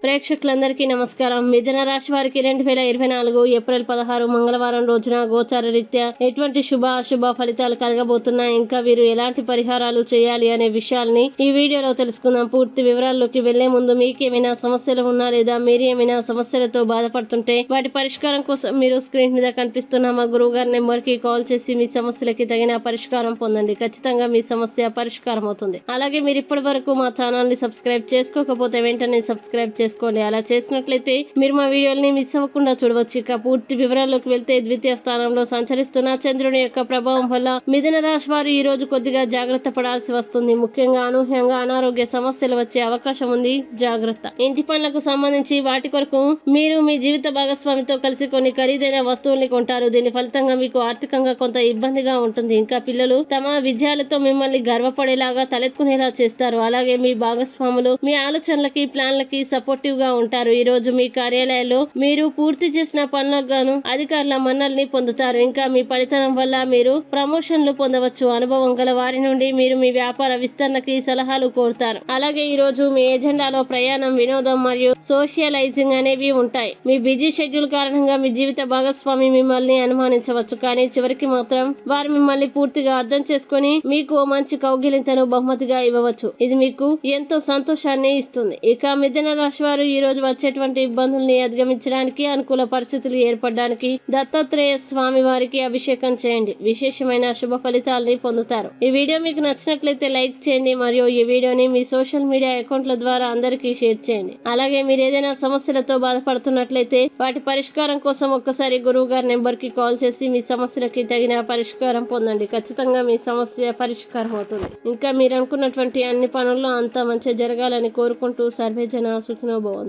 ప్రేక్షకులందరికీ నమస్కారం. మిథున రాశి వారికి 2024 ఏప్రిల్ 16 మంగళవారం రోజున గోచార రీత్యా ఎటువంటి శుభ అశుభ ఫలితాలు కలగబోతున్నాయి, ఇంకా వీరు ఎలాంటి పరిహారాలు చేయాలి అనే విషయాల్ని ఈ వీడియోలో తెలుసుకుందాం. పూర్తి వివరాల్లోకి వెళ్లే ముందు మీకేమైనా సమస్యలు ఉన్నా లేదా మీరు ఏమైనా సమస్యలతో బాధపడుతుంటే వాటి పరిష్కారం కోసం మీరు స్క్రీన్ మీద కనిపిస్తున్న మా గురువు గారి నెంబర్ కి కాల్ చేసి మీ సమస్యలకి తగిన పరిష్కారం పొందండి. ఖచ్చితంగా మీ సమస్య పరిష్కారం అవుతుంది. అలాగే మీరు ఇప్పటి వరకు మా ఛానల్ ని సబ్స్క్రైబ్ చేసుకోకపోతే వెంటనే సబ్స్క్రైబ్ చేసుకోండి. అలా చేసినట్లయితే మీరు మా వీడియోని మిస్ అవ్వకుండా చూడవచ్చు. ఇక పూర్తి వివరాల్లోకి వెళ్తే ద్వితీయ స్థానంలో సంచరిస్తున్న చంద్రుని యొక్క ప్రభావం వల్ల మిథున రాశి వారు ఈ రోజు కొద్దిగా జాగ్రత్త పడాల్సి వస్తుంది. ముఖ్యంగా అనూహ్యంగా అనారోగ్య సమస్యలు వచ్చే అవకాశం ఉంది. జాగ్రత్త. ఇంటి పనులకు సంబంధించి వాటి కొరకు మీరు మీ జీవిత భాగస్వామితో కలిసి కొన్ని ఖరీదైన వస్తువుల్ని కొంటారు. దీని ఫలితంగా మీకు ఆర్థికంగా కొంత ఇబ్బందిగా ఉంటుంది. ఇంకా పిల్లలు తమ విజయాలతో మిమ్మల్ని గర్వపడేలాగా తలెత్తుకునేలా చేస్తారు. అలాగే మీ భాగస్వాములు మీ ఆలోచనలకి ప్లాన్లకి సపోర్టివ్ గా ఉంటారు. ఈ రోజు మీ కార్యాలయాల్లో మీరు పూర్తి చేసిన పనులకు గాను అధికారుల మన్నల్ని పొందుతారు. ఇంకా మీ పనితనం వల్ల మీరు ప్రమోషన్లు పొందవచ్చు. అనుభవం గల వారి నుండి మీరు మీ వ్యాపార విస్తరణకి సలహాలు కోరుతారు. అలాగే ఈ రోజు మీ ఎజెండాలో ప్రయాణం, వినోదం మరియు సోషలైజింగ్ అనేవి ఉంటాయి. మీ బిజీ షెడ్యూల్ కారణంగా మీ జీవిత భాగస్వామి మిమ్మల్ని అనుమానించవచ్చు, కానీ చివరికి మాత్రం వారు మిమ్మల్ని పూర్తిగా అర్థం చేసుకుని మీకు ఓ మంచి కౌగిలింతను బహుమతిగా ఇవ్వవచ్చు. ఇది మీకు ఎంతో సంతోషాన్ని ఇస్తుంది. ఇక మిథున రాశి వారు ఈ రోజు వచ్చేటువంటి ఇబ్బందుల్ని అధిగమించడానికి, అనుకూల పరిస్థితులు ఏర్పడడానికి దత్తాత్రేయ స్వామి వారికి అభిషేకం చేయండి. విశేషమైన శుభ ఫలితాలని పొందుతారు. ఈ వీడియో మీకు నచ్చినట్లయితే లైక్ చేయండి మరియు ఈ వీడియోని మీ సోషల్ మీడియా అకౌంట్ల ద్వారా అందరికీ షేర్ చేయండి. అలాగే మీరు ఏదైనా సమస్యలతో బాధపడుతున్నట్లయితే వాటి పరిష్కారం కోసం ఒక్కసారి గురువు గారి నెంబర్ కి కాల్ చేసి మీ సమస్యలకి తగిన పరిష్కారం పొందండి. ఖచ్చితంగా మీ సమస్య పరిష్కారం అవుతుంది. ఇంకా మీరు అనుకున్నటువంటి అన్ని పనుల్లో అంతా మంచి జరగాలని కోరుకుంటూ సర్వే జన సుఖినో భవంతు.